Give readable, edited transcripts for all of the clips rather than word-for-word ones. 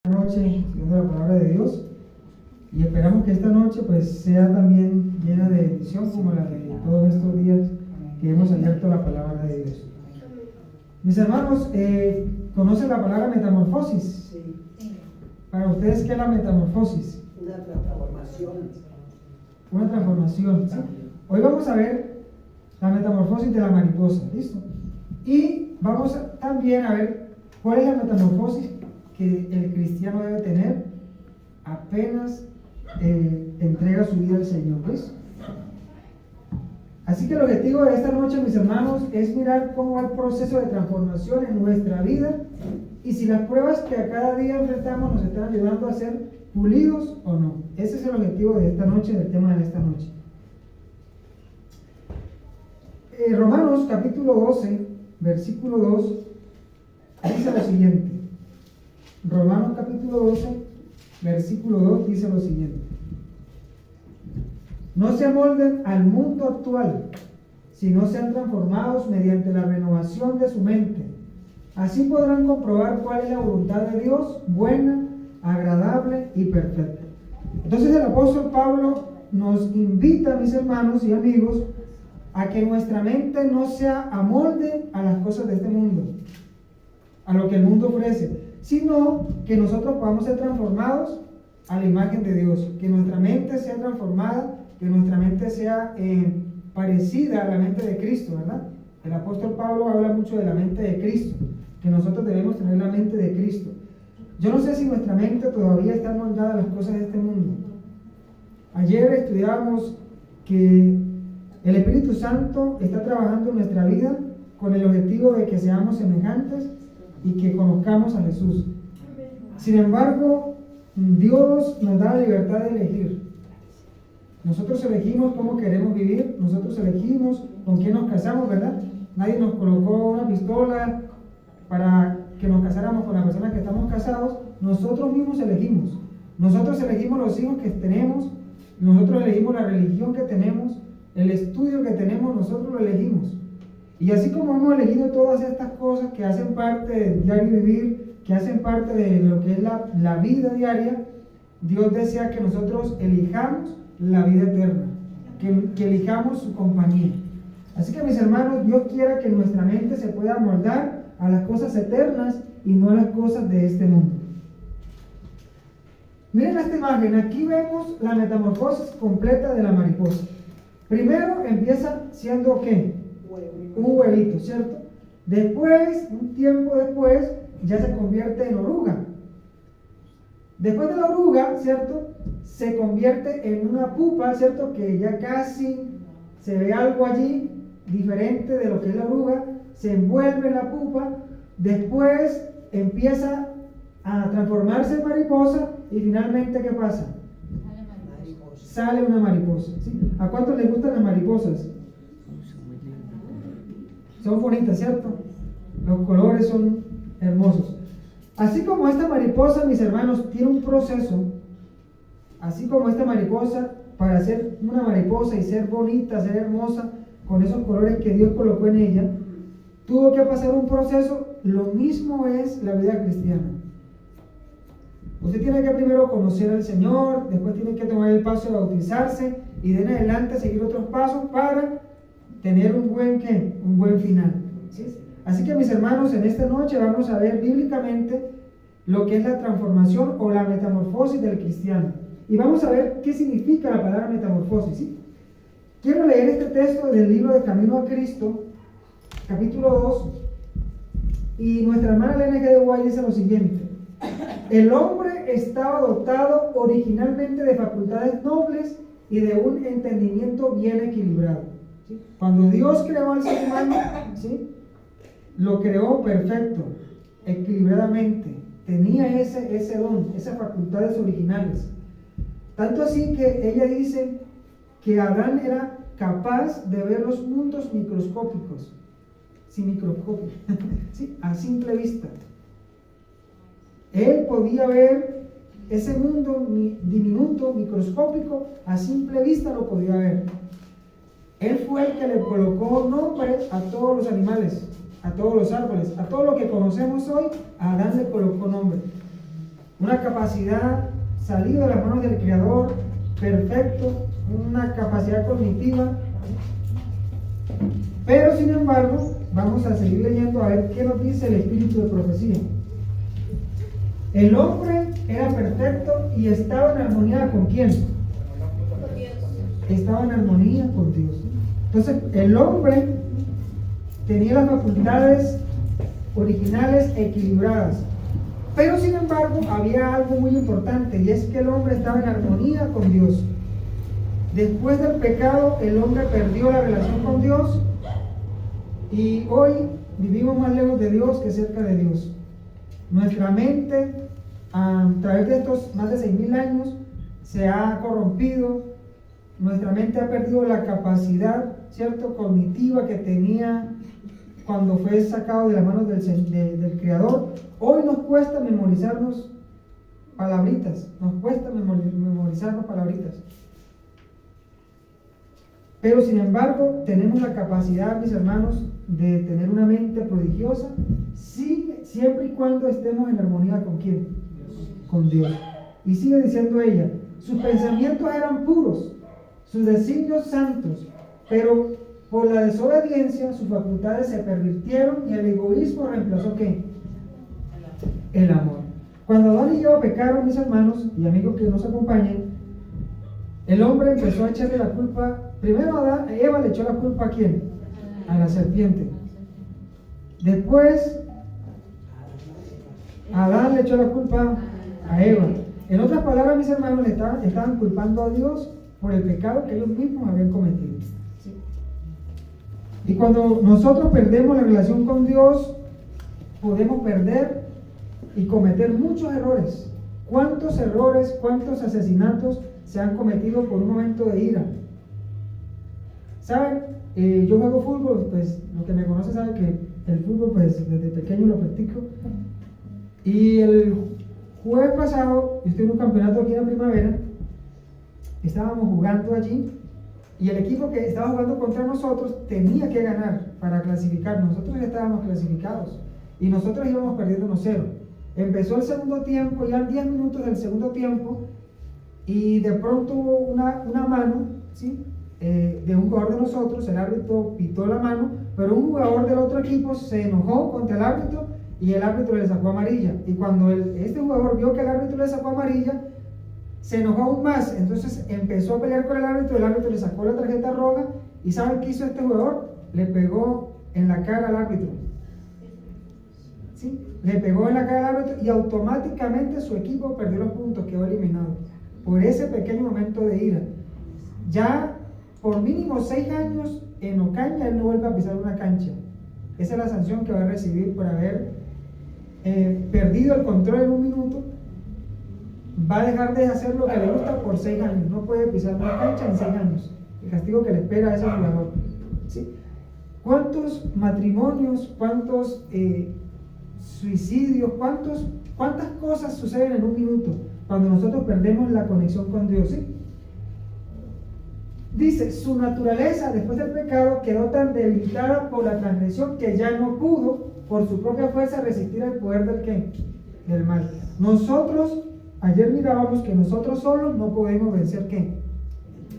Noche estudiando la palabra de Dios y esperamos que esta noche pues sea también llena de bendición como la de todos estos días que hemos abierto la palabra de Dios. Mis hermanos, ¿conocen la palabra metamorfosis? Sí. Para ustedes, ¿qué es la metamorfosis? Una transformación. Una transformación, ¿sí? Hoy vamos a ver la metamorfosis de la mariposa, ¿listo? Y vamos también a ver cuál es la metamorfosis que el cristiano debe tener apenas entrega su vida al Señor, ¿ves? Así que el objetivo de esta noche, mis hermanos, es mirar cómo va el proceso de transformación en nuestra vida y si las pruebas que a cada día enfrentamos nos están ayudando a ser pulidos o no. Ese es el objetivo de esta noche, del tema de esta noche. Romanos capítulo 12, versículo 2, dice lo siguiente. Romanos capítulo 12, versículo 2 dice lo siguiente: no se amolden al mundo actual, sino sean transformados mediante la renovación de su mente. Así podrán comprobar cuál es la voluntad de Dios, buena, agradable y perfecta. Entonces el apóstol Pablo nos invita, mis hermanos y amigos, a que nuestra mente no sea amolde a las cosas de este mundo, a lo que el mundo ofrece, sino que nosotros podamos ser transformados a la imagen de Dios, que nuestra mente sea transformada, que nuestra mente sea parecida a la mente de Cristo, ¿verdad? El apóstol Pablo habla mucho de la mente de Cristo, que nosotros debemos tener la mente de Cristo. Yo no sé si nuestra mente todavía está moldada a las cosas de este mundo. Ayer estudiábamos que el Espíritu Santo está trabajando en nuestra vida con el objetivo de que seamos semejantes y que conozcamos a Jesús. Sin embargo, Dios nos da la libertad de elegir. Nosotros elegimos cómo queremos vivir, nosotros elegimos con quién nos casamos, ¿verdad? Nadie nos colocó una pistola para que nos casáramos con la persona que estamos casados. Nosotros mismos elegimos. Nosotros elegimos los hijos que tenemos, nosotros elegimos la religión que tenemos, el estudio que tenemos, nosotros lo elegimos. Y así como hemos elegido todas estas cosas que hacen parte del diario vivir, que hacen parte de lo que es la vida diaria, Dios desea que nosotros elijamos la vida eterna, que elijamos su compañía. Así que, mis hermanos, Dios quiera que nuestra mente se pueda moldar a las cosas eternas y no a las cosas de este mundo. Miren esta imagen, aquí vemos la metamorfosis completa de la mariposa. Primero empieza siendo ¿qué? Un huevito, ¿cierto? Después, un tiempo después, ya se convierte en oruga. Después de la oruga, ¿cierto? Se convierte en una pupa, ¿cierto? Que ya casi se ve algo allí diferente de lo que es la oruga. Se envuelve en la pupa. Después empieza a transformarse en mariposa. Y finalmente, ¿qué pasa? Sale una mariposa, ¿sí? ¿A cuántos les gustan las mariposas? Son bonitas, ¿cierto? Los colores son hermosos. Así como esta mariposa, mis hermanos, tiene un proceso, así como esta mariposa, para ser una mariposa y ser bonita, ser hermosa, con esos colores que Dios colocó en ella, tuvo que pasar un proceso. Lo mismo es la vida cristiana. Usted tiene que primero conocer al Señor, después tiene que tomar el paso de bautizarse y de en adelante seguir otros pasos para tener un buen ¿qué? Un buen final, ¿sí? Así que, mis hermanos, en esta noche vamos a ver bíblicamente lo que es la transformación o la metamorfosis del cristiano. Y vamos a ver qué significa la palabra metamorfosis, ¿sí? Quiero leer este texto del libro de Camino a Cristo, capítulo 2, y nuestra hermana Elena G. de White dice lo siguiente: el hombre estaba dotado originalmente de facultades nobles y de un entendimiento bien equilibrado. ¿Sí? Cuando Dios creó al ser humano, ¿sí?, lo creó perfecto, equilibradamente. Tenía ese don, esas facultades originales. Tanto así que ella dice que Adán era capaz de ver los mundos microscópicos, sin microscopio, ¿sí?, a simple vista. Él podía ver ese mundo diminuto, microscópico, a simple vista lo podía ver. Él fue el que le colocó nombre a todos los animales, a todos los árboles, a todo lo que conocemos hoy. A Adán le colocó nombre. una capacidad salida de las manos del Creador, perfecto, una capacidad cognitiva. Pero sin embargo, vamos a seguir leyendo a ver qué nos dice el espíritu de profecía. El hombre era perfecto y estaba en armonía ¿con quién? Con Dios. Estaba en armonía con Dios. Entonces, el hombre tenía las facultades originales equilibradas. Pero sin embargo, había algo muy importante, y es que el hombre estaba en armonía con Dios. Después del pecado, el hombre perdió la relación con Dios, y hoy vivimos más lejos de Dios que cerca de Dios. Nuestra mente, a través de estos más de 6.000 años, se ha corrompido. Nuestra mente ha perdido la capacidad, ¿cierto?, cognitiva que tenía cuando fue sacado de las manos del Creador. Hoy nos cuesta memorizarnos palabritas, Pero sin embargo, tenemos la capacidad, mis hermanos, de tener una mente prodigiosa, siempre y cuando estemos en armonía ¿con quién? Con Dios. Y sigue diciendo ella, sus pensamientos eran puros, sus designios santos, pero por la desobediencia sus facultades se pervirtieron y el egoísmo reemplazó ¿qué? El amor. Cuando Adán y Eva pecaron, mis hermanos y amigos que nos acompañan, el hombre empezó a echarle la culpa. Primero Eva le echó la culpa ¿a quién? A la serpiente. Después Adán le echó la culpa a Eva. En otras palabras, mis hermanos, estaban culpando a Dios por el pecado que ellos mismos habían cometido. ¿Sí? Y cuando nosotros perdemos la relación con Dios, podemos perder y cometer muchos errores. ¿Cuántos errores, cuántos asesinatos se han cometido por un momento de ira? ¿Saben? Yo juego fútbol, pues los que me conocen saben que el fútbol, pues desde pequeño lo practico. Y el jueves pasado, yo estoy en un campeonato aquí en la primavera, estábamos jugando allí, y el equipo que estaba jugando contra nosotros tenía que ganar para clasificar. Nosotros ya estábamos clasificados y nosotros íbamos perdiendo 1-0. Empezó el segundo tiempo, ya en 10 minutos del segundo tiempo, y de pronto hubo una mano, ¿sí?, de un jugador de nosotros. El árbitro pitó la mano, pero un jugador del otro equipo se enojó contra el árbitro y el árbitro le sacó amarilla. Y cuando este jugador vio que el árbitro le sacó amarilla, se enojó aún más. Entonces empezó a pelear con el árbitro le sacó la tarjeta roja. ¿Y saben qué hizo este jugador? Le pegó en la cara al árbitro. ¿Sí? Le pegó en la cara al árbitro y automáticamente su equipo perdió los puntos, quedó eliminado por ese pequeño momento de ira. Ya por mínimo 6 años en Ocaña él no vuelve a pisar una cancha. Esa es la sanción que va a recibir por haber perdido el control en 1 minuto. Va a dejar de hacer lo que le gusta por 6 años. No puede pisar una cancha en 6 años. El castigo que le espera a ese jugador. ¿Sí? ¿Cuántos matrimonios, cuántos suicidios, cuántas cosas suceden en 1 minuto cuando nosotros perdemos la conexión con Dios? ¿Sí? Dice, su naturaleza después del pecado quedó tan debilitada por la transgresión que ya no pudo por su propia fuerza resistir el poder del ¿qué? Del mal. Nosotros, ayer mirábamos que nosotros solos no podemos vencer ¿qué?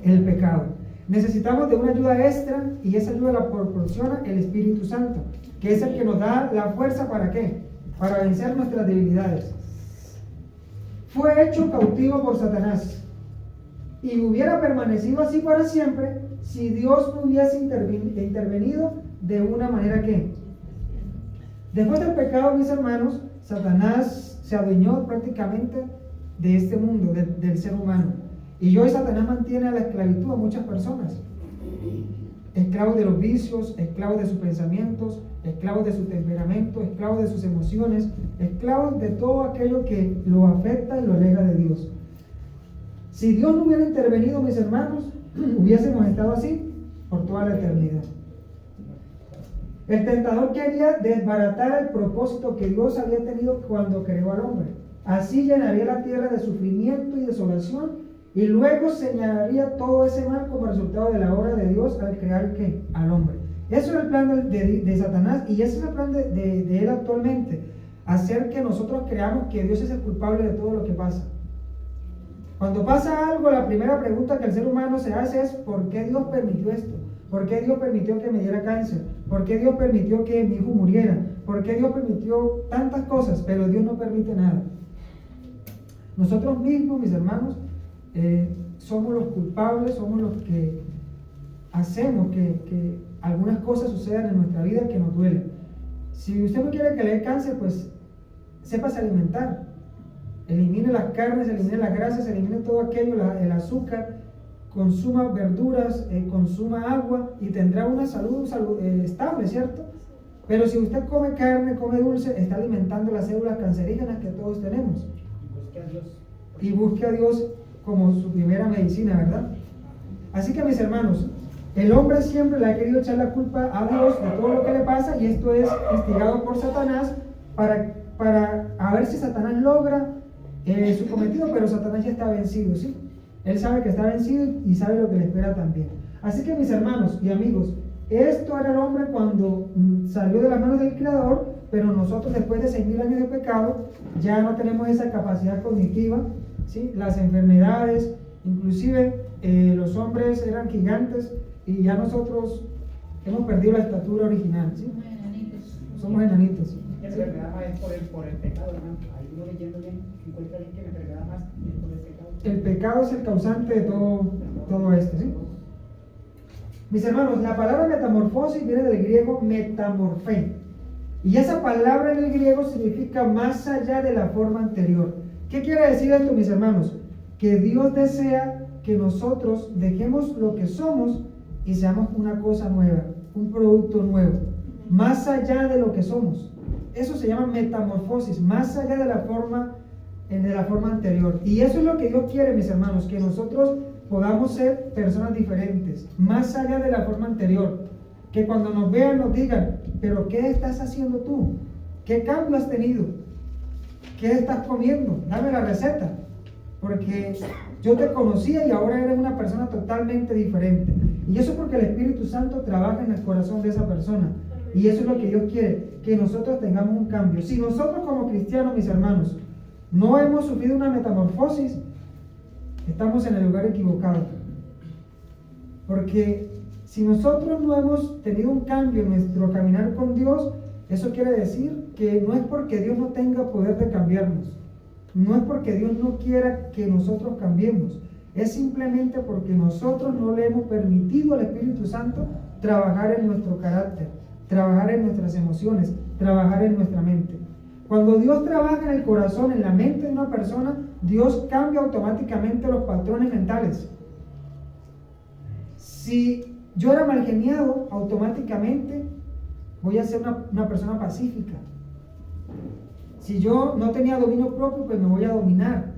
El pecado. Necesitamos de una ayuda extra, y esa ayuda la proporciona el Espíritu Santo, que es el que nos da la fuerza ¿para qué? Para vencer nuestras debilidades. Fue hecho cautivo por Satanás y hubiera permanecido así para siempre si Dios no hubiese intervenido de una manera que, después del pecado, mis hermanos, Satanás se adueñó prácticamente de este mundo, del ser humano. Y hoy Satanás mantiene a la esclavitud a muchas personas, esclavos de los vicios, esclavos de sus pensamientos, esclavos de su temperamento, esclavos de sus emociones, esclavos de todo aquello que lo afecta y lo aleja de Dios. Si Dios no hubiera intervenido, mis hermanos, hubiésemos estado así por toda la eternidad. El tentador quería desbaratar el propósito que Dios había tenido cuando creó al hombre. Así llenaría la tierra de sufrimiento y desolación, y luego señalaría todo ese mal como resultado de la obra de Dios al crear ¿qué? Al hombre. Eso era el plan de Satanás, y ese es el plan de él actualmente. hacer que nosotros creamos que Dios es el culpable de todo lo que pasa. Cuando pasa algo, la primera pregunta que el ser humano se hace es: ¿por qué Dios permitió esto? ¿Por qué Dios permitió que me diera cáncer? ¿Por qué Dios permitió que mi hijo muriera? ¿Por qué Dios permitió tantas cosas? Pero Dios no permite nada. Nosotros mismos, mis hermanos, somos los culpables, somos los que hacemos que algunas cosas sucedan en nuestra vida que nos duelen. Si usted no quiere que le dé cáncer, pues sépase alimentar. Elimine las carnes, elimine las grasas, elimine todo aquello, el azúcar, consuma verduras, consuma agua y tendrá una salud estable, ¿cierto? Pero si usted come carne, come dulce, está alimentando las células cancerígenas que todos tenemos. Busque a Dios. Y busque a Dios como su primera medicina, ¿verdad? Así que, mis hermanos, el hombre siempre le ha querido echar la culpa a Dios de todo lo que le pasa, y esto es instigado por Satanás para a ver si Satanás logra su cometido, pero Satanás ya está vencido, ¿sí? Él sabe que está vencido y sabe lo que le espera también. Así que, mis hermanos y amigos, esto era el hombre cuando salió de las manos del Creador, pero nosotros, después de 6.000 años de pecado, ya no tenemos esa capacidad cognitiva, ¿sí? Las enfermedades, inclusive los hombres eran gigantes y ya nosotros hemos perdido la estatura original, ¿sí? Somos enanitos. La enfermedad más es por el pecado, hermano. Ahí uno leyendo bien, encuentra bien que la enfermedad más es por el pecado. El pecado es el causante de todo esto, ¿sí? Mis hermanos, la palabra metamorfosis viene del griego metamorfé. Y esa palabra en el griego significa más allá de la forma anterior. ¿Qué quiere decir esto, mis hermanos? Que Dios desea que nosotros dejemos lo que somos y seamos una cosa nueva, un producto nuevo, más allá de lo que somos. Eso se llama metamorfosis, más allá de la forma anterior. Y eso es lo que Dios quiere, mis hermanos, que nosotros podamos ser personas diferentes, más allá de la forma anterior. Que cuando nos vean nos digan: ¿pero qué estás haciendo tú? ¿Qué cambio has tenido? ¿Qué estás comiendo? Dame la receta. Porque yo te conocía y ahora eres una persona totalmente diferente. Y eso porque el Espíritu Santo trabaja en el corazón de esa persona. Y eso es lo que Dios quiere, que nosotros tengamos un cambio. Si nosotros como cristianos, mis hermanos, no hemos sufrido una metamorfosis, estamos en el lugar equivocado. Porque si nosotros no hemos tenido un cambio en nuestro caminar con Dios, eso quiere decir que no es porque Dios no tenga poder de cambiarnos, no es porque Dios no quiera que nosotros cambiemos, es simplemente porque nosotros no le hemos permitido al Espíritu Santo trabajar en nuestro carácter, trabajar en nuestras emociones, trabajar en nuestra mente. Cuando Dios trabaja en el corazón, en la mente de una persona, Dios cambia automáticamente los patrones mentales. Si yo era mal geniado, automáticamente voy a ser una persona pacífica. Si yo no tenía dominio propio, pues me voy a dominar.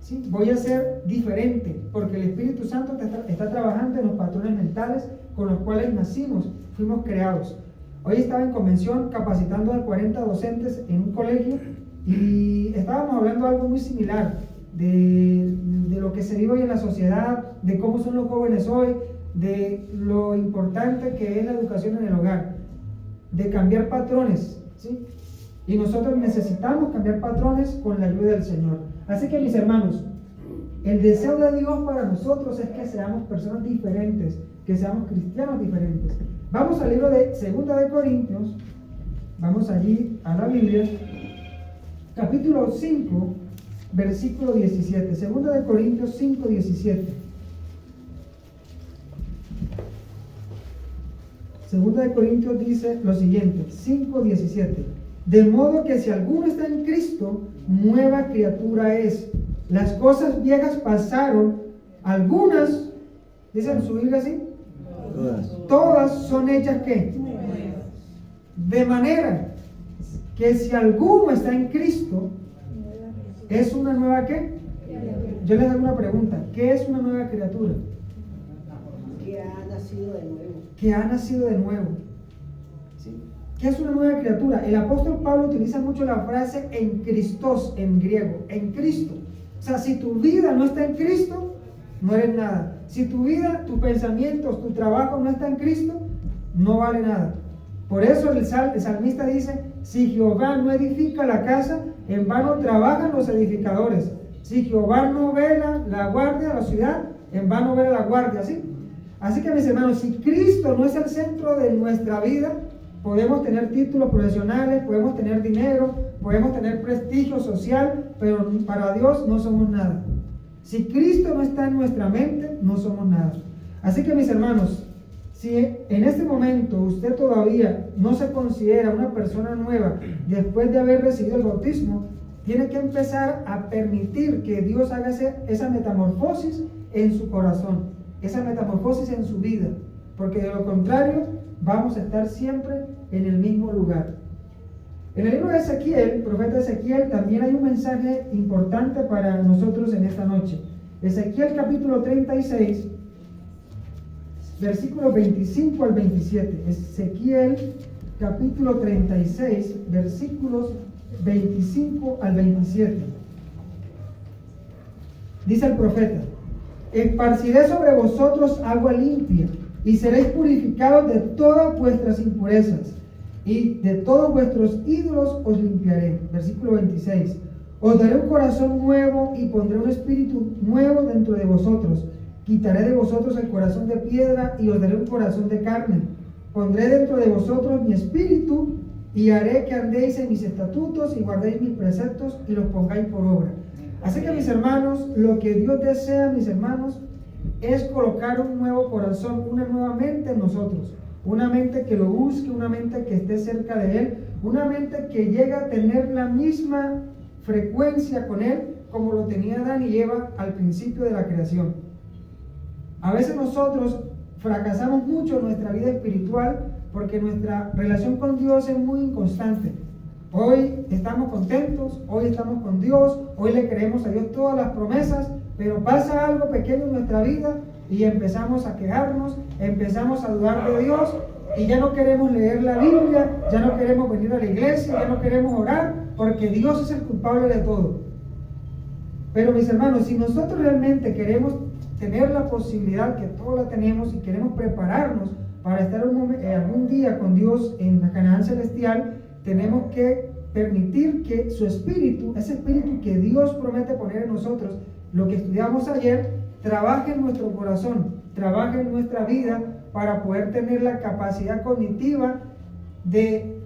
¿Sí? Voy a ser diferente, porque el Espíritu Santo está trabajando en los patrones mentales con los cuales nacimos, fuimos creados. Hoy estaba en convención capacitando a 40 docentes en un colegio y estábamos hablando de algo muy similar, de lo que se vive hoy en la sociedad, de cómo son los jóvenes hoy, de lo importante que es la educación en el hogar, de cambiar patrones, ¿sí? Y nosotros necesitamos cambiar patrones con la ayuda del Señor. Así que, mis hermanos, el deseo de Dios para nosotros es que seamos personas diferentes, que seamos cristianos diferentes. Vamos al libro de 2 de Corintios, vamos allí a la Biblia, capítulo 5, versículo 17. 2 de Corintios 5, 17. 2 de Corintios dice lo siguiente, 5, 17. De modo que si alguno está en Cristo, nueva criatura es. Las cosas viejas pasaron, algunas, dicen su Biblia así, todas son hechas ¿qué? De manera que si alguno está en Cristo, es una nueva ¿qué? Yo les hago una pregunta, ¿qué es una nueva criatura? Que ha nacido de nuevo. Que ha nacido de nuevo. ¿Sí? ¿Qué es una nueva criatura? El apóstol Pablo utiliza mucho la frase en Christos, en griego, en Cristo. O sea, si tu vida no está en Cristo, no eres nada. Si tu vida, tus pensamientos, tu trabajo no está en Cristo, no vale nada. Por eso el salmista dice, si Jehová no edifica la casa, en vano trabajan los edificadores. Si Jehová no vela la guardia de la ciudad, en vano vela la guardia, ¿sí? Así que mis hermanos, si Cristo no es el centro de nuestra vida, podemos tener títulos profesionales, podemos tener dinero, podemos tener prestigio social, pero para Dios no somos nada. Si Cristo no está en nuestra mente, no somos nada. Así que mis hermanos, si en este momento usted todavía no se considera una persona nueva después de haber recibido el bautismo, tiene que empezar a permitir que Dios haga esa metamorfosis en su corazón, esa metamorfosis en su vida, porque de lo contrario vamos a estar siempre en el mismo lugar. En el libro de Ezequiel, el profeta Ezequiel, también hay un mensaje importante para nosotros en esta noche. Ezequiel capítulo 36, versículos 25 al 27. Ezequiel capítulo 36, versículos 25 al 27. Dice el profeta: esparciré sobre vosotros agua limpia, y seréis purificados de todas vuestras impurezas, y de todos vuestros ídolos os limpiaré. Versículo 26. Os daré un corazón nuevo y pondré un espíritu nuevo dentro de vosotros. Quitaré de vosotros el corazón de piedra y os daré un corazón de carne. Pondré dentro de vosotros mi espíritu y haré que andéis en mis estatutos y guardéis mis preceptos y los pongáis por obra. Así que mis hermanos, lo que Dios desea, mis hermanos, es colocar un nuevo corazón, una nueva mente en nosotros. Una mente que lo busque, una mente que esté cerca de Él, una mente que llegue a tener la misma frecuencia con Él como lo tenía Adán y Eva al principio de la creación. A veces nosotros fracasamos mucho en nuestra vida espiritual porque nuestra relación con Dios es muy inconstante. Hoy estamos contentos, hoy estamos con Dios, hoy le creemos a Dios todas las promesas, pero pasa algo pequeño en nuestra vida y empezamos a quejarnos, empezamos a dudar de Dios y ya no queremos leer la Biblia, ya no queremos venir a la iglesia, ya no queremos orar, porque Dios es el culpable de todo. Pero mis hermanos, si nosotros realmente queremos tener la posibilidad, que todos la tenemos, y queremos prepararnos para estar algún día con Dios en la Canaán celestial, tenemos que permitir que su espíritu, ese espíritu que Dios promete poner en nosotros, lo que estudiamos ayer, trabaje en nuestro corazón, trabaje en nuestra vida para poder tener la capacidad cognitiva de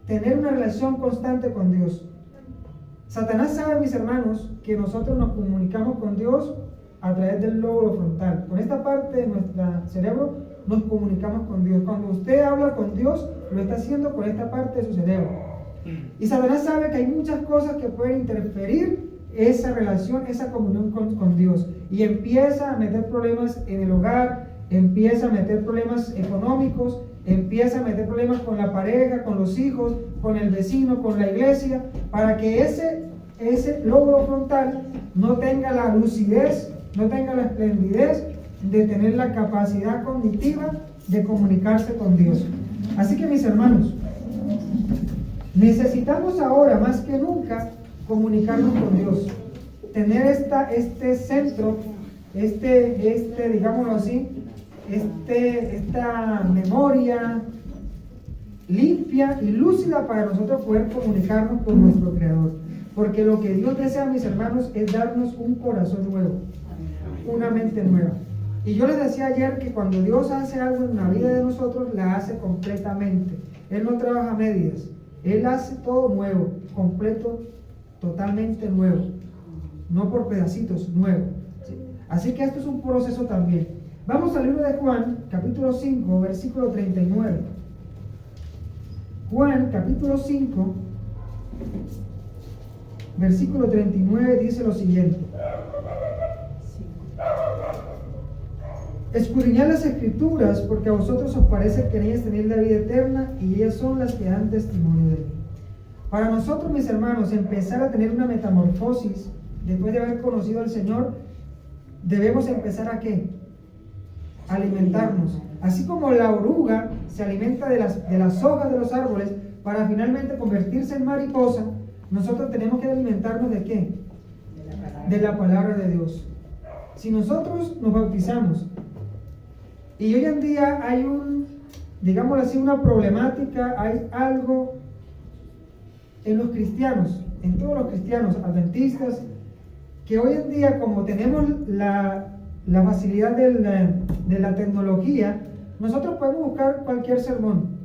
tener una relación constante con Dios. Satanás sabe, mis hermanos, que nosotros nos comunicamos con Dios a través del lóbulo frontal. Con esta parte de nuestro cerebro nos comunicamos con Dios. Cuando usted habla con Dios, lo está haciendo con esta parte de su cerebro. Y Satanás sabe que hay muchas cosas que pueden interferir esa relación, esa comunión con Dios. Y empieza a meter problemas en el hogar, empieza a meter problemas económicos, empieza a meter problemas con la pareja, con los hijos, con el vecino, con la iglesia, para que ese lóbulo frontal no tenga la lucidez, no tenga la esplendidez de tener la capacidad cognitiva de comunicarse con Dios. Así que mis hermanos, necesitamos ahora más que nunca comunicarnos con Dios, tener este centro, digámoslo así, esta memoria limpia y lúcida para nosotros poder comunicarnos con nuestro Creador. Porque lo que Dios desea, mis hermanos, es darnos un corazón nuevo, una mente nueva. Y yo les decía ayer que cuando Dios hace algo en la vida de nosotros, la hace completamente. Él no trabaja a medias, Él hace todo nuevo, completo, totalmente nuevo, no por pedacitos, nuevo. ¿Sí? Así que esto es un proceso también. Vamos al libro de Juan, capítulo 5, versículo 39. Juan, capítulo 5, versículo 39 dice lo siguiente: escudriñad las escrituras, porque a vosotros os parece que en ellas tenéis la vida eterna, y ellas son las que dan testimonio de mí. Para nosotros, mis hermanos, empezar a tener una metamorfosis después de haber conocido al Señor, debemos empezar ¿a qué? A alimentarnos. Así como la oruga se alimenta de las hojas de los árboles para finalmente convertirse en mariposa, nosotros tenemos que alimentarnos ¿de qué? De la palabra de Dios. Si nosotros nos bautizamos y hoy en día hay digámoslo así, una problemática, hay algo en los cristianos, en todos los cristianos adventistas, que hoy en día, como tenemos la facilidad de la tecnología, nosotros podemos buscar cualquier sermón,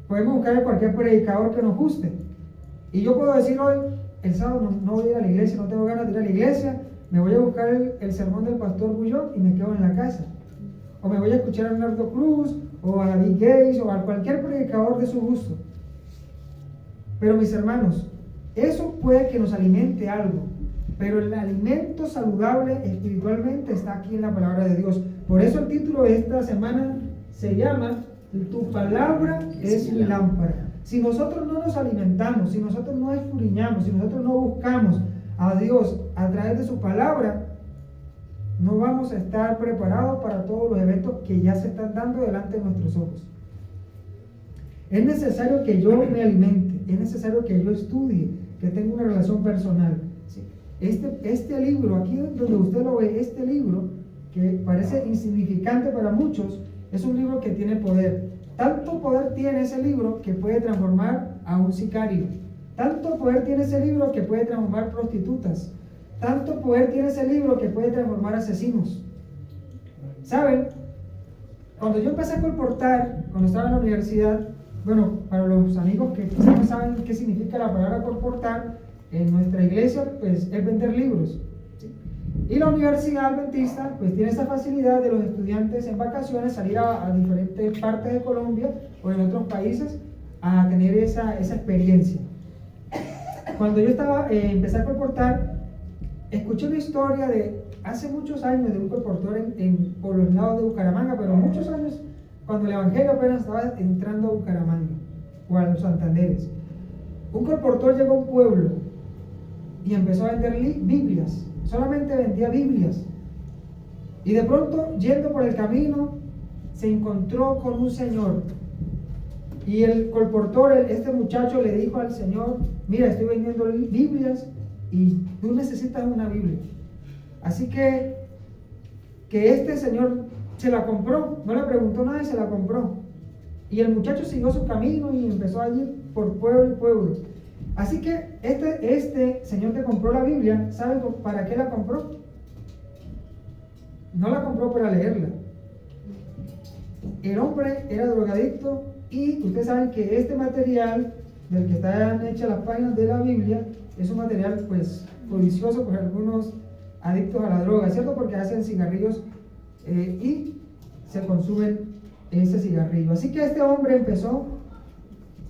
podemos buscar cualquier predicador que nos guste. Y yo puedo decir hoy, el sábado no voy a ir a la iglesia, no tengo ganas de ir a la iglesia, me voy a buscar el sermón del pastor Bullón y me quedo en la casa. O me voy a escuchar a Leonardo Cruz, o a David Gates, o a cualquier predicador de su gusto. Pero mis hermanos, eso puede que nos alimente algo, pero el alimento saludable espiritualmente está aquí en la palabra de Dios. Por eso el título de esta semana se llama Tu palabra es mi lámpara. Si nosotros no nos alimentamos, si nosotros no escudriñamos, si nosotros no buscamos a Dios a través de su palabra, no vamos a estar preparados para todos los eventos que ya se están dando delante de nuestros ojos. Es necesario que yo me alimente, es necesario que yo estudie, que tenga una relación personal. Este libro, aquí donde usted lo ve, este libro, que parece insignificante para muchos, es un libro que tiene poder. Tanto poder tiene ese libro que puede transformar a un sicario. Tanto poder tiene ese libro que puede transformar prostitutas. Tanto poder tiene ese libro que puede transformar asesinos. ¿Saben? Cuando yo empecé a colportar, cuando estaba en la universidad, bueno, para los amigos que quizás no saben qué significa la palabra colportar, en nuestra iglesia pues es vender libros, ¿sí? Y la universidad adventista pues tiene esa facilidad de los estudiantes en vacaciones salir a diferentes partes de Colombia o en otros países a tener esa experiencia. Cuando yo empecé a colportar, escuché una historia de hace muchos años de un colportor por los lados de Bucaramanga, pero muchos años, cuando el evangelio apenas estaba entrando a Bucaramanga o a los Santanderes. Un colportor llegó a un pueblo y empezó a vender Biblias, solamente vendía Biblias. Y de pronto, yendo por el camino, se encontró con un señor. Y el colportor, este muchacho, le dijo al señor: mira, estoy vendiendo Biblias y tú necesitas una Biblia. Así que este señor se la compró, no le preguntó nada y se la compró. Y el muchacho siguió su camino y empezó a ir por pueblo y pueblo. Así que este señor que compró la Biblia, ¿sabe para qué la compró? No la compró para leerla. El hombre era drogadicto y ustedes saben que este material del que están hechas las páginas de la Biblia es un material pues codicioso por algunos adictos a la droga, ¿cierto? Porque hacen cigarrillos y se consumen ese cigarrillo. Así que este hombre empezó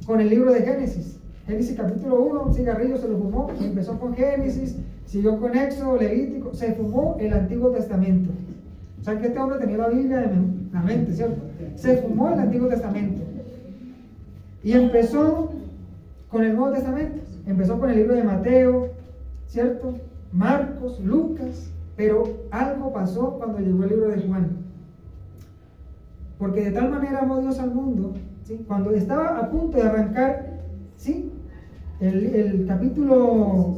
con el libro de Génesis. Génesis capítulo 1, un cigarrillo se lo fumó, y empezó con Génesis, siguió con Éxodo, Levítico, se fumó el Antiguo Testamento. O sea que este hombre tenía la Biblia en la mente, ¿cierto? Se fumó el Antiguo Testamento. Y empezó con el Nuevo Testamento. Empezó con el libro de Mateo, ¿cierto? Marcos, Lucas, pero algo pasó cuando llegó el libro de Juan. Porque de tal manera amó Dios al mundo, ¿sí? Cuando estaba a punto de arrancar, ¿sí? El capítulo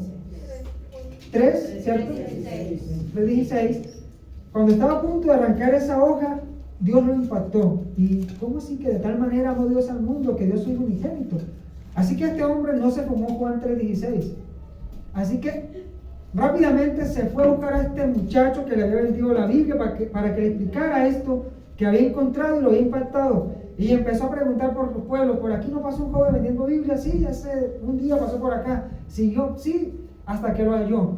3, ¿cierto? 3:16. Cuando estaba a punto de arrancar esa hoja, Dios lo impactó. ¿Y cómo así que de tal manera amó Dios al mundo que dio su hijo unigénito? Así que este hombre no se fumó Juan 3:16. Así que rápidamente se fue a buscar a este muchacho que le había vendido la Biblia para que le explicara esto que había encontrado y lo había impactado. Y empezó a preguntar por los pueblos: por aquí no pasó un joven vendiendo Biblia. Sí, hace un día pasó por acá. Siguió, sí, hasta que lo halló.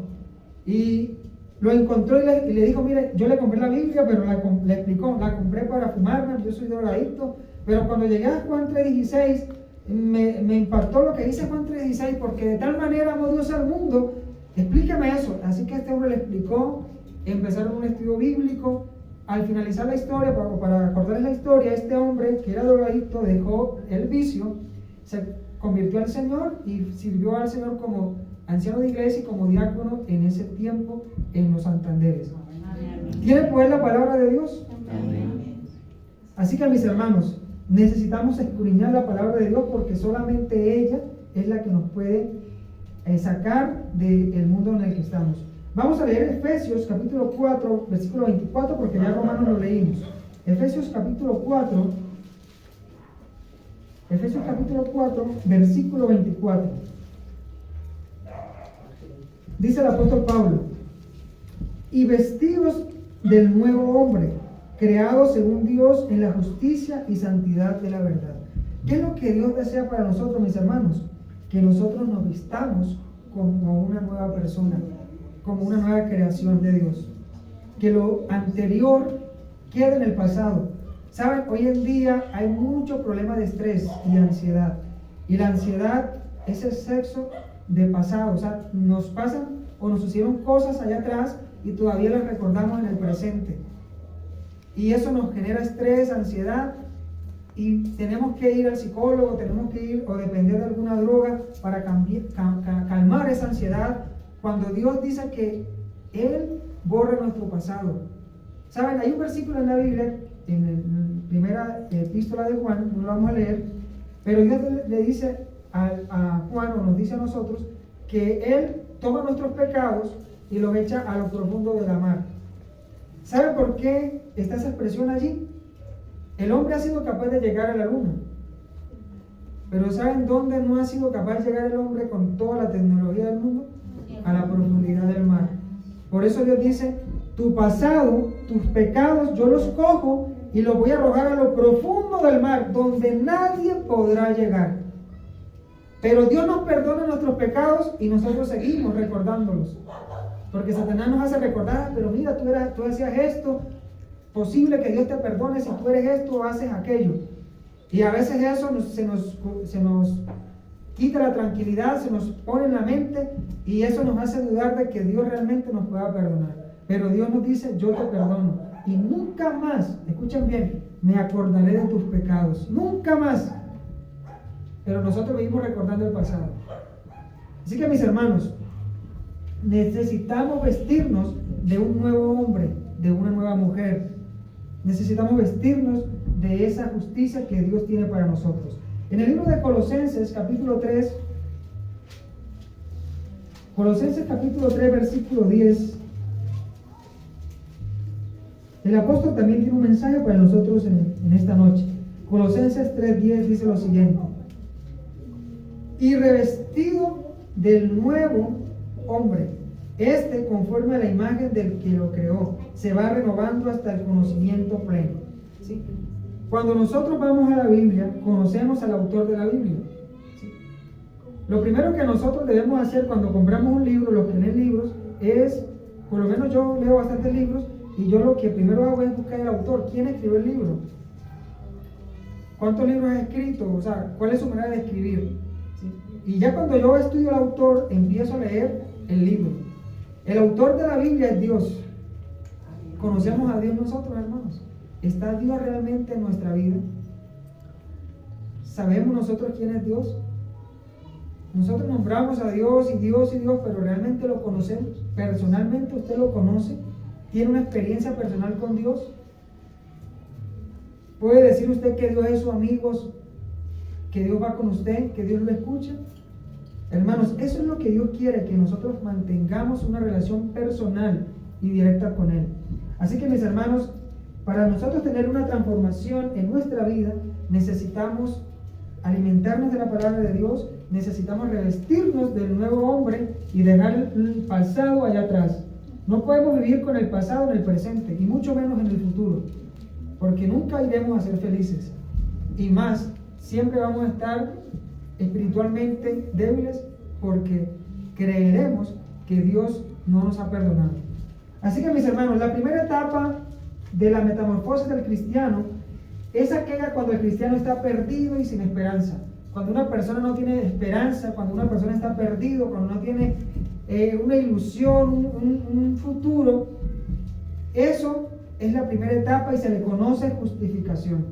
Y lo encontró y le dijo: mire, yo le compré la Biblia, pero le explicó: la compré para fumarme, yo soy drogadicto. Pero cuando llegué a Juan 3:16, me impactó lo que dice Juan 3:16, porque de tal manera amó Dios al mundo. Explíqueme eso. Así que este hombre le explicó, empezaron un estudio bíblico. Al finalizar la historia, para acordarles la historia, este hombre que era drogadicto dejó el vicio, se convirtió al Señor y sirvió al Señor como anciano de iglesia y como diácono en ese tiempo en los Santanderes. ¿Tiene poder la palabra de Dios? Amén. Así que mis hermanos, necesitamos escudriñar la palabra de Dios, porque solamente ella es la que nos puede sacar del mundo en el que estamos. Vamos a leer Efesios capítulo 4, versículo 24, porque ya Romanos lo leímos. Efesios capítulo 4, Efesios capítulo 4, versículo 24. Dice el apóstol Pablo: y vestidos del nuevo hombre, creado según Dios en la justicia y santidad de la verdad. ¿Qué es lo que Dios desea para nosotros, mis hermanos? Que nosotros nos vistamos como una nueva persona, como una nueva creación de Dios. Que lo anterior quede en el pasado. Saben, hoy en día hay muchos problemas de estrés y ansiedad. Y la ansiedad es el sexo de pasado. O sea, nos pasan o nos sucedieron cosas allá atrás y todavía las recordamos en el presente. Y eso nos genera estrés, ansiedad, y tenemos que ir al psicólogo, tenemos que ir o depender de alguna droga para calmar esa ansiedad, cuando Dios dice que Él borra nuestro pasado. Saben, hay un versículo en la Biblia, en la primera epístola de Juan, no lo vamos a leer, pero Dios le dice a Juan, o nos dice a nosotros, que Él toma nuestros pecados y los echa a lo profundo de la mar. ¿Sabe por qué está esa expresión allí? El hombre ha sido capaz de llegar a la luna, pero ¿saben dónde no ha sido capaz de llegar el hombre con toda la tecnología del mundo? A la profundidad del mar. Por eso Dios dice: tu pasado, tus pecados, yo los cojo y los voy a arrojar a lo profundo del mar, donde nadie podrá llegar. Pero Dios nos perdona nuestros pecados y nosotros seguimos recordándolos. Porque Satanás nos hace recordar: pero mira, tú hacías esto, posible que Dios te perdone si tú eres esto o haces aquello. Y a veces eso se nos quita la tranquilidad, se nos pone en la mente, y eso nos hace dudar de que Dios realmente nos pueda perdonar. Pero Dios nos dice: yo te perdono y nunca más, escuchen bien, me acordaré de tus pecados, nunca más. Pero nosotros vivimos recordando el pasado. Así que, mis hermanos, necesitamos vestirnos de un nuevo hombre, de una nueva mujer. Necesitamos vestirnos de esa justicia que Dios tiene para nosotros. En el libro de Colosenses, capítulo 3, versículo 10, el apóstol también tiene un mensaje para nosotros en esta noche. Colosenses 3:10 dice lo siguiente: y revestido del nuevo hombre, conforme a la imagen del que lo creó, se va renovando hasta el conocimiento pleno. ¿Sí? Cuando nosotros vamos a la Biblia, conocemos al autor de la Biblia. ¿Sí? Lo primero que nosotros debemos hacer cuando compramos un libro, los que leen libros, es, por lo menos yo leo bastantes libros, y yo lo que primero hago es buscar el autor. ¿Quién escribió el libro? ¿Cuántos libros ha escrito? O sea, ¿cuál es su manera de escribir? ¿Sí? Y ya cuando yo estudio al autor, empiezo a leer el libro. El autor de la Biblia es Dios. ¿Conocemos a Dios nosotros, hermanos? ¿Está Dios realmente en nuestra vida? ¿Sabemos nosotros quién es Dios? Nosotros nombramos a Dios y Dios y Dios, pero ¿realmente lo conocemos? ¿Personalmente usted lo conoce? ¿Tiene una experiencia personal con Dios? ¿Puede decir usted que Dios es su amigo, que Dios va con usted, que Dios lo escucha? Hermanos, eso es lo que Dios quiere, que nosotros mantengamos una relación personal y directa con Él. Así que, mis hermanos, para nosotros tener una transformación en nuestra vida, necesitamos alimentarnos de la palabra de Dios, necesitamos revestirnos del nuevo hombre y dejar el pasado allá atrás. No podemos vivir con el pasado en el presente, y mucho menos en el futuro, porque nunca iremos a ser felices. Y más, siempre vamos a estar espiritualmente débiles, porque creeremos que Dios no nos ha perdonado. Así que, mis hermanos, la primera etapa de la metamorfosis del cristiano es aquella cuando el cristiano está perdido y sin esperanza. Cuando una persona no tiene esperanza, cuando una persona está perdido, cuando no tiene una ilusión, un futuro. Eso es la primera etapa y se le conoce justificación.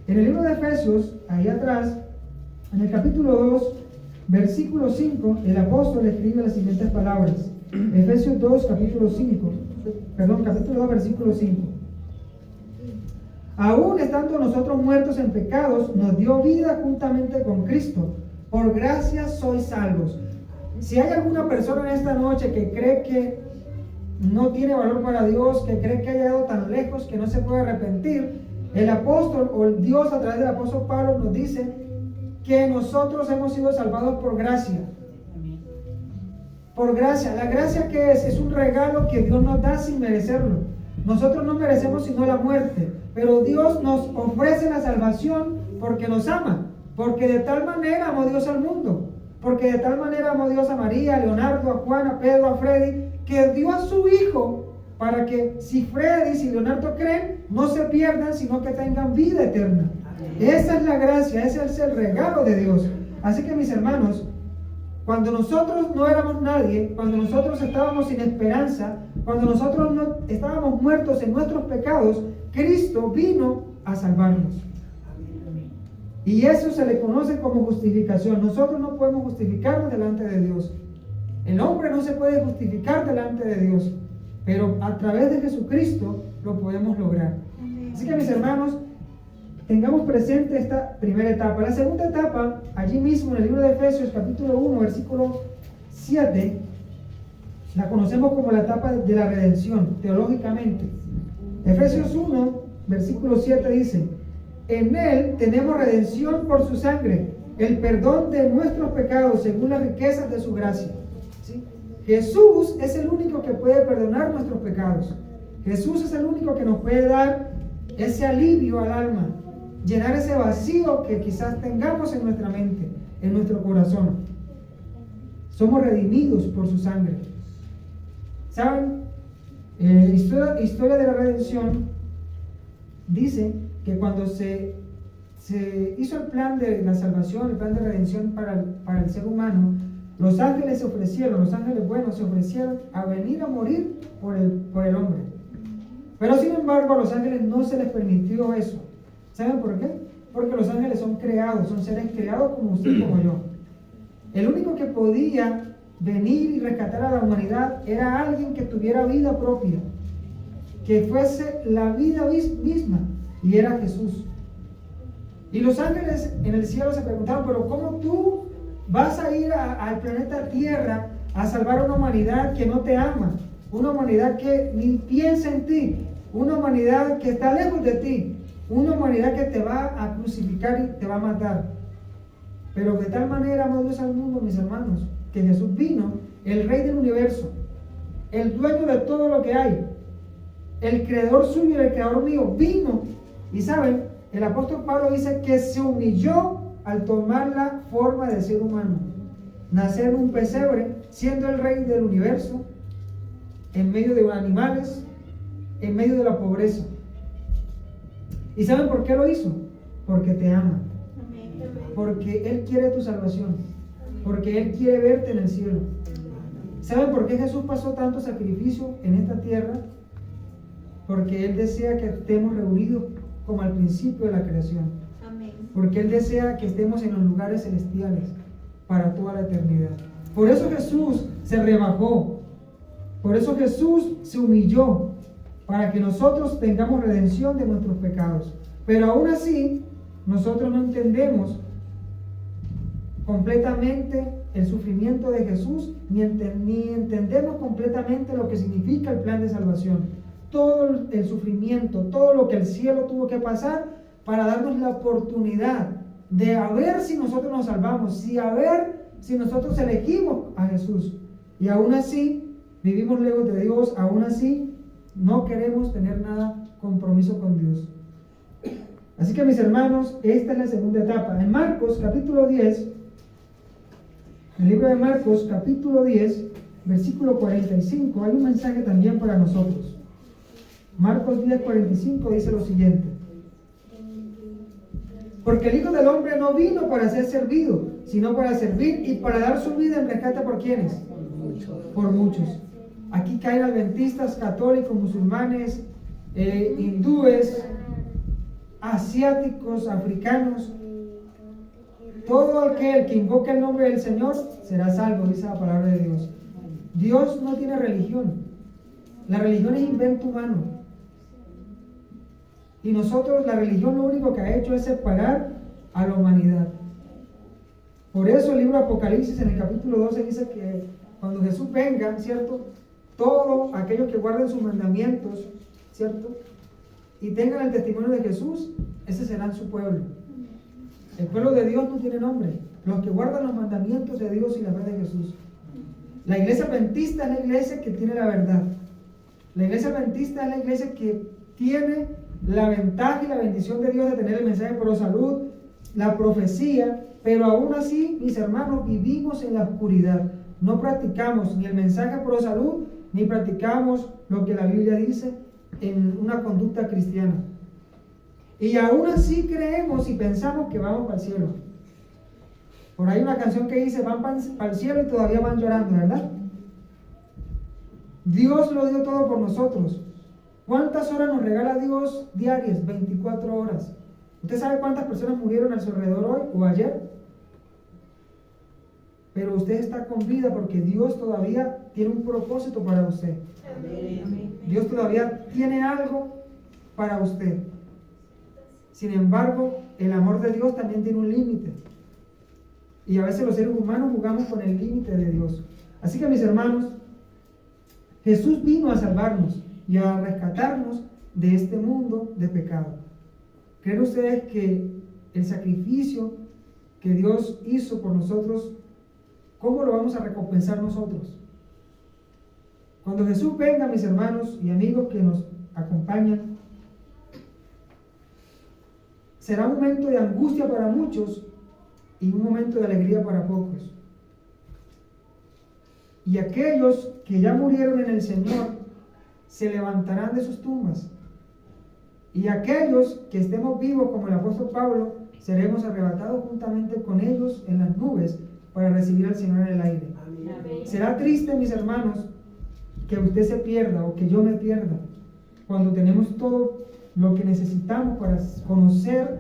En el libro de Efesios, ahí atrás, en el capítulo 2, versículo 5, el apóstol escribe las siguientes palabras. Efesios 2, capítulo 2, versículo 5. Aún estando nosotros muertos en pecados, nos dio vida juntamente con Cristo. Por gracia sois salvos. Si hay alguna persona en esta noche que cree que no tiene valor para Dios, que cree que ha llegado tan lejos que no se puede arrepentir, el apóstol o Dios a través del apóstol Pablo nos dice que nosotros hemos sido salvados por gracia. Amén. Por gracia. ¿La gracia qué es? Es un regalo que Dios nos da sin merecerlo. Nosotros no merecemos sino la muerte, pero Dios nos ofrece la salvación porque nos ama, porque de tal manera amó Dios al mundo, porque de tal manera amó Dios a María, a Leonardo, a Juan, a Pedro, a Freddy, que dio a su Hijo para que si Freddy, si Leonardo creen, no se pierdan, sino que tengan vida eterna. Esa es la gracia, ese es el regalo de Dios. Así que mis hermanos, cuando nosotros no éramos nadie, cuando nosotros estábamos sin esperanza, cuando nosotros no estábamos muertos en nuestros pecados, Cristo vino a salvarnos. Y eso se le conoce como justificación. Nosotros no podemos justificarnos delante de Dios. El hombre no se puede justificar delante de Dios, pero a través de Jesucristo lo podemos lograr. Así que mis hermanos, tengamos presente esta primera etapa. La segunda etapa, allí mismo en el libro de Efesios capítulo 1, versículo 7, la conocemos como la etapa de la redención, teológicamente. Efesios 1, versículo 7 dice: en Él tenemos redención por su sangre, el perdón de nuestros pecados según las riquezas de su gracia. ¿Sí? Jesús es el único que puede perdonar nuestros pecados. Jesús es el único que nos puede dar ese alivio al alma, llenar ese vacío que quizás tengamos en nuestra mente, en nuestro corazón. Somos redimidos por su sangre. ¿Saben? Historia de la redención dice que cuando se hizo el plan de la salvación, el plan de redención para el ser humano, los ángeles los ángeles buenos se ofrecieron a venir a morir por el hombre. Pero sin embargo a los ángeles no se les permitió eso. ¿Saben por qué? Porque los ángeles son creados, son seres creados como usted y como yo. El único que podía venir y rescatar a la humanidad era alguien que tuviera vida propia, que fuese la vida misma, y era Jesús. Y los ángeles en el cielo se preguntaron: pero ¿cómo tú vas a ir al planeta Tierra a salvar a una humanidad que no te ama? Una humanidad que ni piensa en ti, una humanidad que está lejos de ti, una humanidad que te va a crucificar y te va a matar. Pero de tal manera amó Dios al mundo, mis hermanos, que Jesús vino, el Rey del universo, el dueño de todo lo que hay, el creador suyo y el creador mío, vino. Y saben, el apóstol Pablo dice que se humilló al tomar la forma de ser humano, nacer en un pesebre, siendo el Rey del universo, en medio de animales, en medio de la pobreza. ¿Y saben por qué lo hizo? Porque te ama, porque Él quiere tu salvación, porque Él quiere verte en el cielo. ¿Saben por qué Jesús pasó tanto sacrificio en esta tierra? Porque Él desea que estemos reunidos como al principio de la creación. Porque Él desea que estemos en los lugares celestiales para toda la eternidad. Por eso Jesús se rebajó, por eso Jesús se humilló, para que nosotros tengamos redención de nuestros pecados. Pero aún así, nosotros no entendemos completamente el sufrimiento de Jesús, ni entendemos completamente lo que significa el plan de salvación. Todo el sufrimiento, todo lo que el cielo tuvo que pasar para darnos la oportunidad de a ver si nosotros nos salvamos, a ver si nosotros elegimos a Jesús. Y aún así vivimos lejos de Dios, aún así no queremos tener nada compromiso con Dios. Así que mis hermanos, esta es la segunda etapa. En Marcos capítulo 10, en el libro de Marcos capítulo 10, versículo 45, hay un mensaje también para nosotros. Marcos 10, 45 dice lo siguiente: porque el Hijo del Hombre no vino para ser servido, sino para servir y para dar su vida en rescate ¿por quiénes? Por muchos. Aquí caen adventistas, católicos, musulmanes, hindúes, asiáticos, africanos. Todo aquel que invoque el nombre del Señor será salvo, dice la palabra de Dios. Dios no tiene religión. La religión es invento humano. Y nosotros, la religión lo único que ha hecho es separar a la humanidad. Por eso el libro de Apocalipsis en el capítulo 12 dice que cuando Jesús venga, ¿cierto? Todos aquellos que guarden sus mandamientos, ¿cierto? Y tengan el testimonio de Jesús, ese será su pueblo. El pueblo de Dios no tiene nombre. Los que guardan los mandamientos de Dios y la fe de Jesús. La iglesia adventista es la iglesia que tiene la verdad. La iglesia adventista es la iglesia que tiene la ventaja y la bendición de Dios de tener el mensaje pro salud, la profecía, pero aún así, mis hermanos, vivimos en la oscuridad. No practicamos ni el mensaje pro salud, ni practicamos lo que la Biblia dice en una conducta cristiana. Y aún así creemos y pensamos que vamos para el cielo. Por ahí una canción que dice, van para el cielo y todavía van llorando, ¿verdad? Dios lo dio todo por nosotros. ¿Cuántas horas nos regala Dios diarias? 24 horas. ¿Usted sabe cuántas personas murieron a su alrededor hoy o ayer? Pero usted está con vida porque Dios todavía tiene un propósito para usted. Dios todavía tiene algo para usted. Sin embargo, el amor de Dios también tiene un límite. Y a veces los seres humanos jugamos con el límite de Dios. Así que, mis hermanos, Jesús vino a salvarnos y a rescatarnos de este mundo de pecado. ¿Creen ustedes que el sacrificio que Dios hizo por nosotros, cómo lo vamos a recompensar nosotros? Cuando Jesús venga, mis hermanos y amigos que nos acompañan, será un momento de angustia para muchos y un momento de alegría para pocos. Y aquellos que ya murieron en el Señor se levantarán de sus tumbas. Y aquellos que estemos vivos, como el apóstol Pablo, seremos arrebatados juntamente con ellos en las nubes para recibir al Señor en el aire. Amén. Será triste, mis hermanos, que usted se pierda o que yo me pierda cuando tenemos todo lo que necesitamos para conocer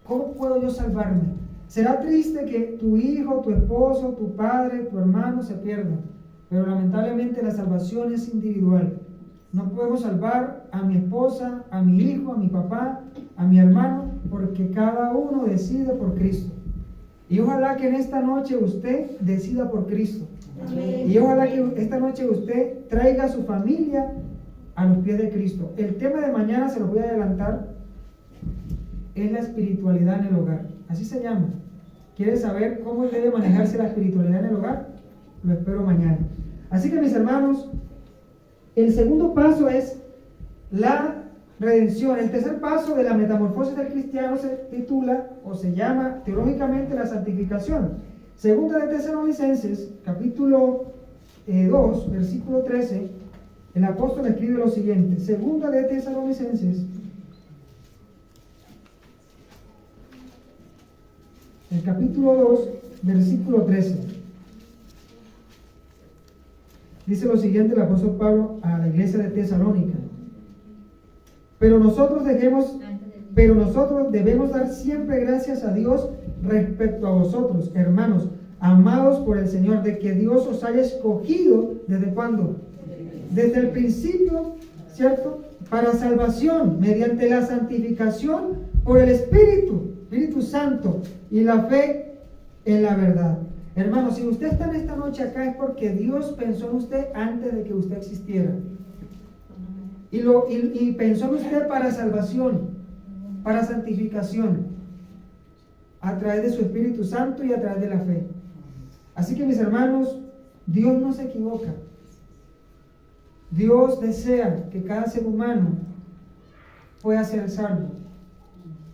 cómo puedo yo salvarme. Será triste que tu hijo, tu esposo, tu padre, tu hermano se pierdan, pero lamentablemente la salvación es individual. No podemos salvar a mi esposa, a mi hijo, a mi papá, a mi hermano, porque cada uno decide por Cristo. Y ojalá que en esta noche usted decida por Cristo. Amén. Y ojalá que esta noche usted traiga a su familia a los pies de Cristo. El tema de mañana, se los voy a adelantar, es la espiritualidad en el hogar. Así se llama. ¿Quiere saber cómo debe manejarse la espiritualidad en el hogar? Lo espero mañana. Así que, mis hermanos, el segundo paso es la redención. El tercer paso de la metamorfosis del cristiano se titula o se llama teológicamente la santificación. Segunda de Tesalonicenses, capítulo 2, versículo 13, el apóstol escribe lo siguiente. Segunda de Tesalonicenses, el capítulo 2, versículo 13. Dice lo siguiente el apóstol Pablo a la iglesia de Tesalónica. Pero nosotros debemos dar siempre gracias a Dios respecto a vosotros, hermanos, amados por el Señor, de que Dios os haya escogido, ¿desde cuándo? Desde el principio, ¿cierto? Para salvación, mediante la santificación por el Espíritu Santo y la fe en la verdad. Hermano, si usted está en esta noche acá es porque Dios pensó en usted antes de que usted existiera. Y pensó en usted para salvación, para santificación, a través de su Espíritu Santo y a través de la fe. Así que, mis hermanos, Dios no se equivoca. Dios desea que cada ser humano pueda ser salvo.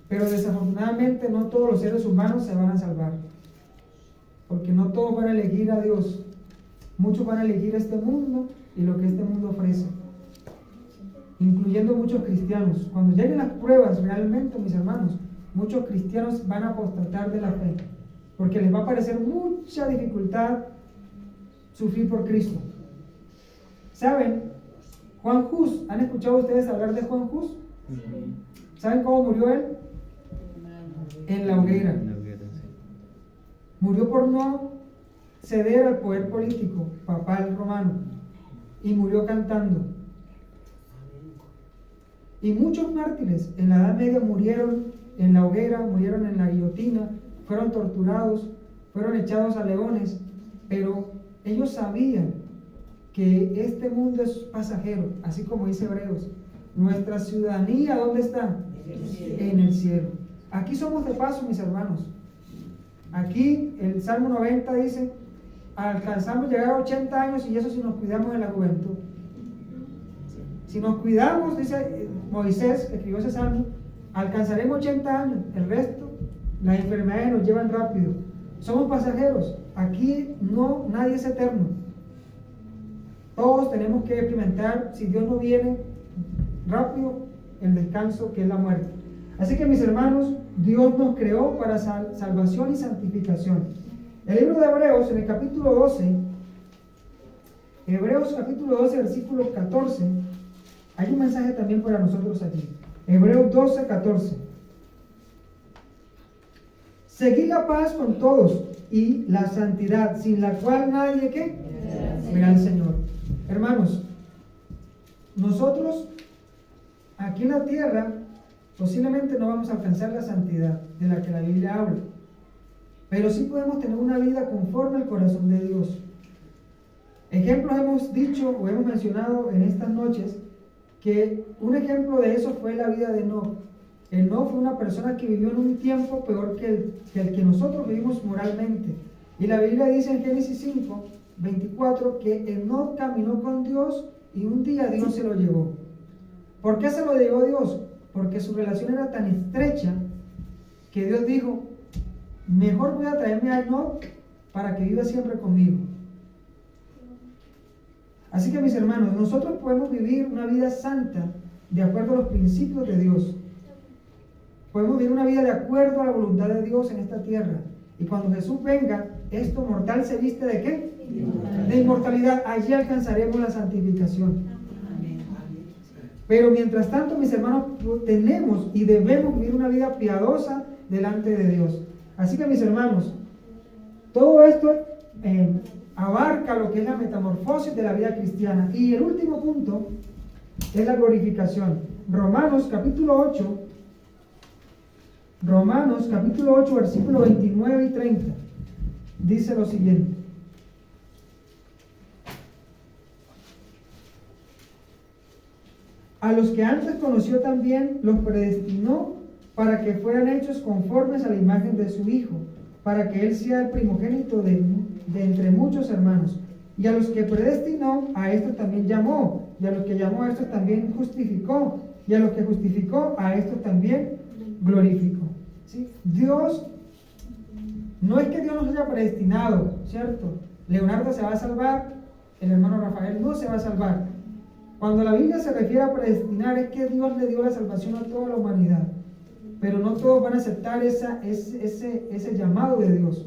Pero desafortunadamente no todos los seres humanos se van a salvar. Porque no todos van a elegir a Dios. Muchos van a elegir este mundo y lo que este mundo ofrece. Incluyendo muchos cristianos. Cuando lleguen las pruebas realmente, mis hermanos, muchos cristianos van a apostatar de la fe. Porque les va a parecer mucha dificultad sufrir por Cristo. ¿Saben? Juan Hus, ¿han escuchado ustedes hablar de Juan Hus? ¿Saben cómo murió él? En la hoguera. Murió por no ceder al poder político papal romano y murió cantando. Y muchos mártires en la Edad Media murieron en la hoguera, murieron en la guillotina, fueron torturados, fueron echados a leones, pero ellos sabían que este mundo es pasajero, así como dice Hebreos. Nuestra ciudadanía, ¿dónde está? En el cielo. Aquí somos de paso, mis hermanos. Aquí el Salmo 90 dice, alcanzamos llegar a 80 años y eso si nos cuidamos en la juventud. Si nos cuidamos, dice Moisés, escribió ese salmo, alcanzaremos 80 años. El resto, las enfermedades nos llevan rápido. Somos pasajeros. Aquí no, nadie es eterno. Todos tenemos que experimentar, si Dios no viene rápido, el descanso que es la muerte. Así que mis hermanos, Dios nos creó para salvación y santificación. El libro de Hebreos, en el capítulo 12, Hebreos capítulo 12, versículo 14, hay un mensaje también para nosotros aquí. Hebreos 12, 14. Seguid la paz con todos y la santidad, sin la cual nadie, ¿qué? Verá al Señor. Hermanos, nosotros aquí en la tierra posiblemente no vamos a alcanzar la santidad de la que la Biblia habla, pero sí podemos tener una vida conforme al corazón de Dios. Ejemplos hemos dicho o hemos mencionado en estas noches, que un ejemplo de eso fue la vida de Enoc. Enoc fue una persona que vivió en un tiempo peor que el que nosotros vivimos moralmente. Y la Biblia dice en Génesis 5, 24, que Enoc caminó con Dios y un día Dios se lo llevó. ¿Por qué se lo llevó Dios? Porque su relación era tan estrecha que Dios dijo, mejor voy a traerme a Enoc para que viva siempre conmigo. Así que mis hermanos, nosotros podemos vivir una vida santa de acuerdo a los principios de Dios. Podemos vivir una vida de acuerdo a la voluntad de Dios en esta tierra. Y cuando Jesús venga, esto mortal se viste ¿de qué? De inmortalidad. Allí alcanzaremos la santificación. Pero mientras tanto, mis hermanos, tenemos y debemos vivir una vida piadosa delante de Dios. Así que mis hermanos, todo esto abarca lo que es la metamorfosis de la vida cristiana. Y el último punto es la glorificación. Romanos capítulo 8, versículos 29 y 30, dice lo siguiente. A los que antes conoció también los predestinó para que fueran hechos conformes a la imagen de su Hijo, para que Él sea el primogénito de entre muchos hermanos. Y a los que predestinó, a estos también llamó, y a los que llamó, a estos también justificó, y a los que justificó, a estos también glorificó. ¿Sí? Dios, no es que Dios nos haya predestinado, ¿cierto? Leonardo se va a salvar, el hermano Rafael no se va a salvar. Cuando la Biblia se refiere a predestinar, es que Dios le dio la salvación a toda la humanidad, pero no todos van a aceptar ese llamado de Dios,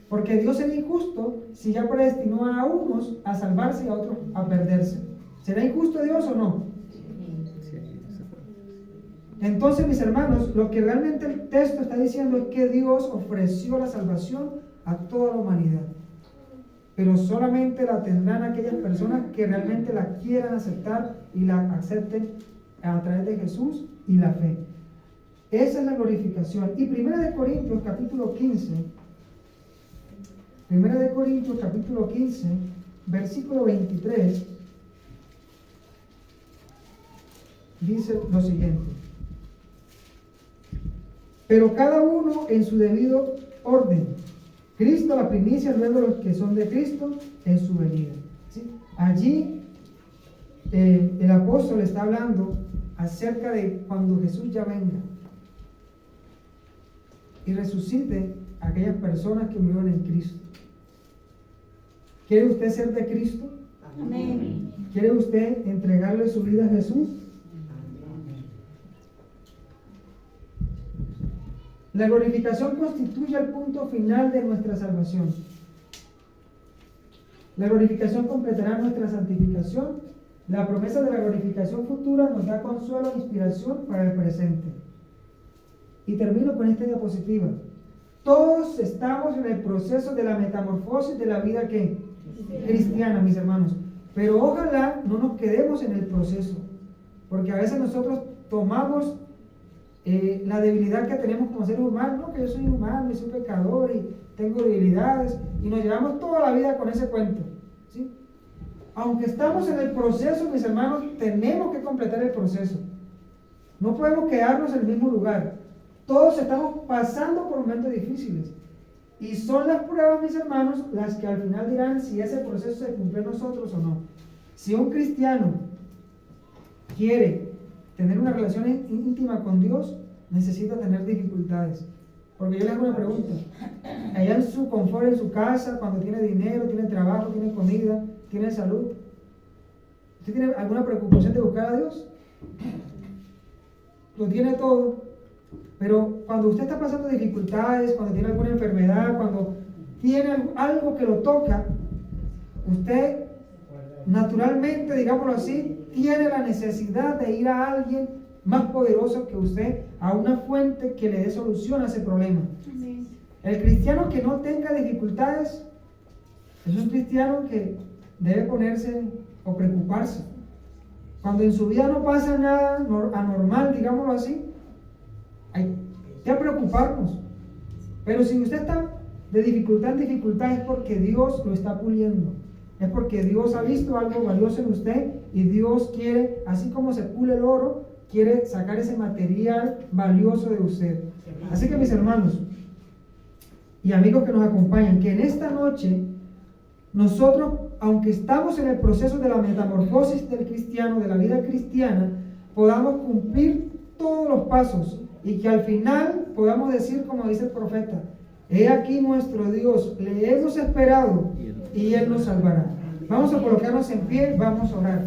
porque Dios es injusto si ya predestinó a unos a salvarse y a otros a perderse. ¿Será injusto Dios o no? Entonces, mis hermanos, lo que realmente el texto está diciendo es que Dios ofreció la salvación a toda la humanidad, pero solamente la tendrán aquellas personas que realmente la quieran aceptar y la acepten a través de Jesús y la fe. Esa es la glorificación. Y 1 Corintios capítulo 15, versículo 23, dice lo siguiente: pero cada uno en su debido orden. Cristo la primicia, luego los que son de Cristo en su venida. ¿Sí? Allí el apóstol está hablando acerca de cuando Jesús ya venga y resucite a aquellas personas que murieron en Cristo. ¿Quiere usted ser de Cristo? Amén. ¿Quiere usted entregarle su vida a Jesús? La glorificación constituye el punto final de nuestra salvación. La glorificación completará nuestra santificación. La promesa de la glorificación futura nos da consuelo e inspiración para el presente. Y termino con esta diapositiva. Todos estamos en el proceso de la metamorfosis de la vida cristiana, mis hermanos. Pero ojalá no nos quedemos en el proceso, porque a veces nosotros tomamos la debilidad que tenemos como seres humanos, ¿no? Que yo soy humano y soy pecador y tengo debilidades, y nos llevamos toda la vida con ese cuento, ¿sí? Aunque estamos en el proceso, mis hermanos, tenemos que completar el proceso. No podemos quedarnos en el mismo lugar. Todos estamos pasando por momentos difíciles, Y son las pruebas, mis hermanos, las que al final dirán si ese proceso se cumplió en nosotros o no. Si un cristiano quiere tener una relación íntima con Dios, necesita tener dificultades. Porque yo le hago una pregunta. Allá en su confort, en su casa, cuando tiene dinero, tiene trabajo, tiene comida, tiene salud, ¿usted tiene alguna preocupación de buscar a Dios? Lo tiene todo. Pero cuando usted está pasando dificultades, cuando tiene alguna enfermedad, cuando tiene algo que lo toca, usted naturalmente, digámoslo así, tiene la necesidad de ir a alguien más poderoso que usted, a una fuente que le dé solución a ese problema. Amén. El cristiano que no tenga dificultades es un cristiano que debe ponerse o preocuparse. Cuando en su vida no pasa nada anormal, digámoslo así, hay que preocuparnos. Pero si usted está de dificultad en dificultad, es porque Dios lo está puliendo. Es porque Dios ha visto algo valioso en usted y Dios quiere, así como se pule el oro, quiere sacar ese material valioso de usted. Así que, mis hermanos y amigos que nos acompañan, que en esta noche nosotros, aunque estamos en el proceso de la metamorfosis del cristiano, de la vida cristiana, podamos cumplir todos los pasos y que al final podamos decir, como dice el profeta: he aquí nuestro Dios, le hemos esperado y Él nos salvará. Vamos a colocarnos en pie, vamos a orar.